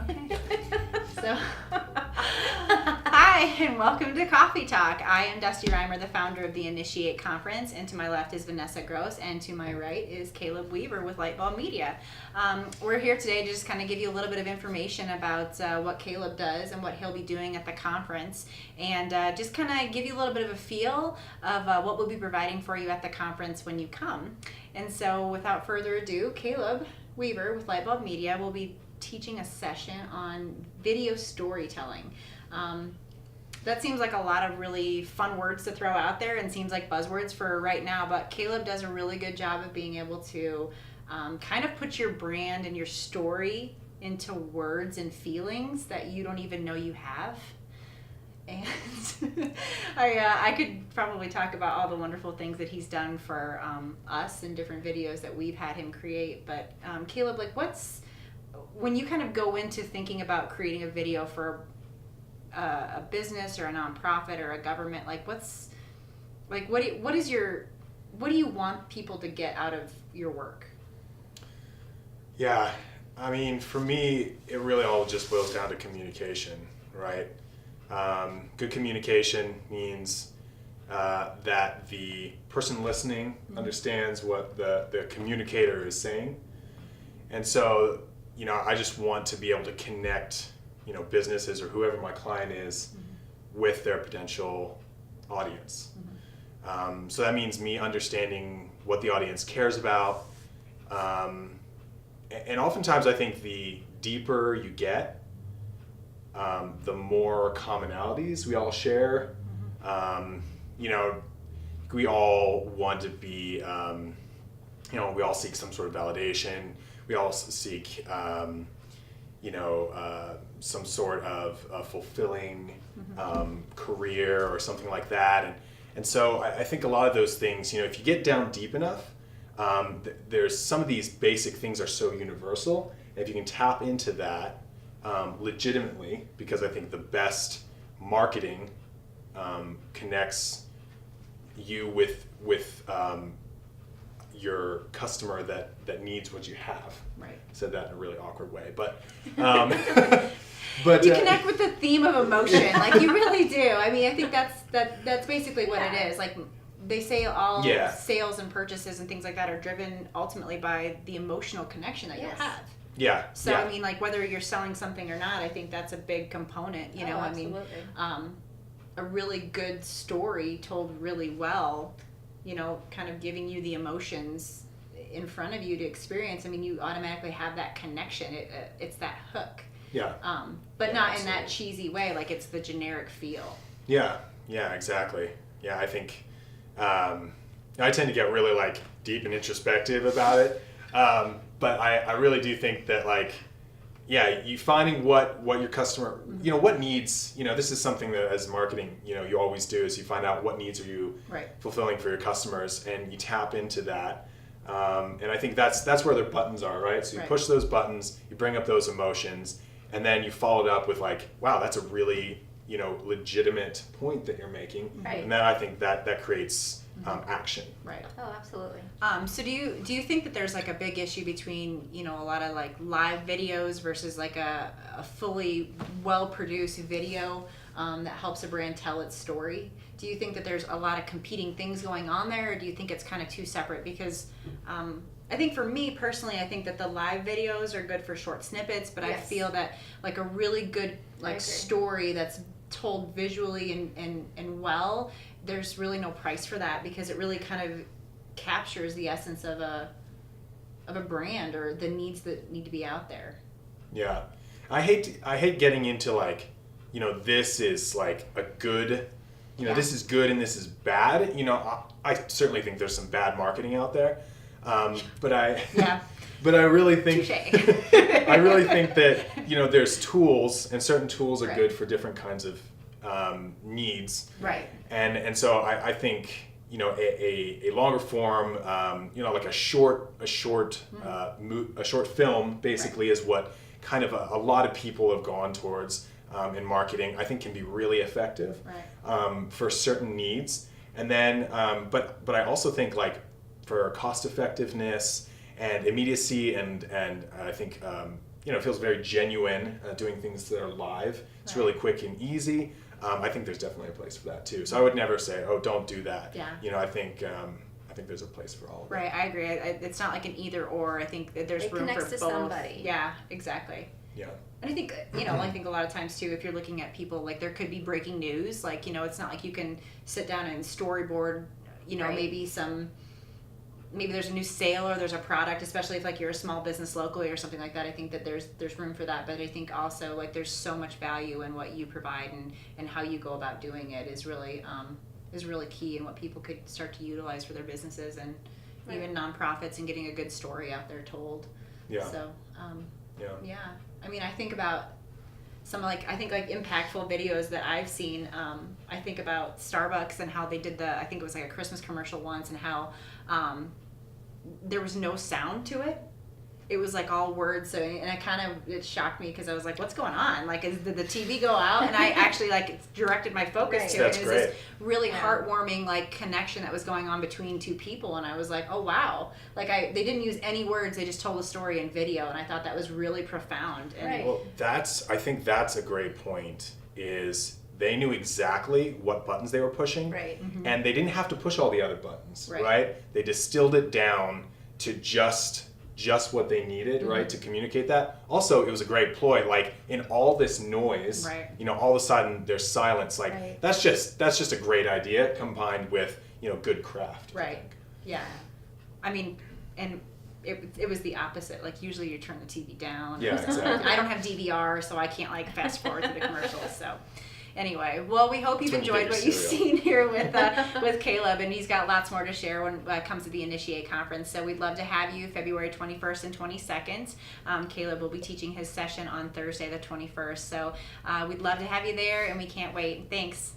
Okay. So, hi, and welcome to Coffee Talk. I am Dusti Reimer, the founder of the Initiate Conference, and to my left is Vanessa Gross, and to my right is Caleb Weaver with Lightbulb Media. We're here today to just kind of give you a little bit of information about what Caleb does and what he'll be doing at the conference, and just kind of give you a little bit of a feel of what we'll be providing for you at the conference when you come. And so, without further ado, Caleb Weaver with Lightbulb Media will be teaching a session on video storytelling. That seems like a lot of really fun words to throw out there and seems like buzzwords for right now, but Caleb does a really good job of being able to kind of put your brand and your story into words and feelings that you don't even know you have. And I could probably talk about all the wonderful things that he's done for us in different videos that we've had him create. But Caleb, like, when you kind of go into thinking about creating a video for a business or a nonprofit or a government, like what do you want people to get out of your work? Yeah, I mean, for me, it really all just boils down to communication, right? Good communication means that the person listening understands what the communicator is saying. And so, I just want to be able to connect, businesses or whoever my client is with their potential audience. So that means me understanding what the audience cares about. And oftentimes I think the deeper you get, the more commonalities we all share. We all want to be, we all seek some sort of validation. We all seek, some sort of fulfilling career or something like that. And so I think a lot of those things, if you get down deep enough, there's some of these basic things are so universal. And if you can tap into that legitimately, because I think the best marketing connects you with your customer that needs what you have. Right. I said that in a really awkward way, but you connect with the theme of emotion, like you really do. I mean, I think that's basically what it is. Like they say, all sales and purchases and things like that are driven ultimately by the emotional connection that you have. Yeah. So I mean, like whether you're selling something or not, I think that's a big component. Absolutely. I mean, a really good story told really well, kind of giving you the emotions in front of you to experience. I mean, you automatically have that connection. It's that hook. Yeah. But not in that cheesy way, like it's the generic feel. Yeah. Yeah, exactly. Yeah, I think I tend to get really like deep and introspective about it. But I really do think that you finding what your customer, what needs, this is something that as marketing, you always do is you find out what needs are you fulfilling for your customers and you tap into that. And I think that's where their buttons are, right? So you push those buttons, you bring up those emotions, and then you follow it up with wow, that's a really, legitimate point that you're making. Right. And then I think that creates action. Right. Oh, absolutely. So do you think that there's a big issue between, a lot of live videos versus a fully well-produced video that helps a brand tell its story? Do you think that there's a lot of competing things going on there, or do you think it's kind of two separate? Because I think for me personally, I think that the live videos are good for short snippets, but I feel that a really good story that's told visually and well, there's really no price for that, because it really kind of captures the essence of a brand or the needs that need to be out there. Yeah. I hate getting into this is a good, this is good and this is bad. I certainly think there's some bad marketing out there. But I really think I really think that there's tools, and certain tools are good for different kinds of needs. Right. And so I think a longer form, like a short film basically is what kind of a lot of people have gone towards in marketing. I think can be really effective for certain needs. And then, but I also think for cost effectiveness and immediacy and I think it feels very genuine, doing things that are live. It's really quick and easy. I think there's definitely a place for that too. So I would never say, oh, don't do that. Yeah. I think there's a place for all of it. Right, I agree. It's not like an either or. I think that there's it room for connects both. to somebody. Yeah, exactly. Yeah. And I think, I think a lot of times too, if you're looking at people, like there could be breaking news, like, it's not like you can sit down and storyboard, Right. maybe there's a new sale or there's a product, especially if like you're a small business locally or something like that. I think that there's room for that. But I think also like there's so much value in what you provide and how you go about doing it is really key, and what people could start to utilize for their businesses and Right. even nonprofits, and getting a good story out there told. Yeah. So, Yeah. I mean, I think about some impactful videos that I've seen. I think about Starbucks and how they did I think it was like a Christmas commercial once, and how there was no sound to it. It was like all words. So, and it shocked me because I was like, what's going on? Like, did the TV go out? And I actually directed my focus Right. to That's it. It was great. this really heartwarming like connection that was going on between two people. And I was like, oh wow. Like they didn't use any words. They just told a story in video. And I thought that was really profound. And Right. Well, I think that's a great point, is they knew exactly what buttons they were pushing. Right. Mm-hmm. And they didn't have to push all the other buttons, Right. right? They distilled it down to just what they needed, right, to communicate that. Also, it was a great ploy. Like, in all this noise, Right. all of a sudden there's silence. Like, Right. that's just a great idea combined with good craft. I Right. think. Yeah. I mean, and it was the opposite. Like usually you turn the TV down. Yeah, exactly. I don't have DVR, so I can't like fast forward to the commercials. So anyway, well, we hope you've That's when you enjoyed get what your you've cereal. seen here with Caleb, and he's got lots more to share when it comes to the Initiate Conference. So we'd love to have you February 21st and 22nd. Caleb will be teaching his session on Thursday the 21st. So we'd love to have you there, and we can't wait. Thanks.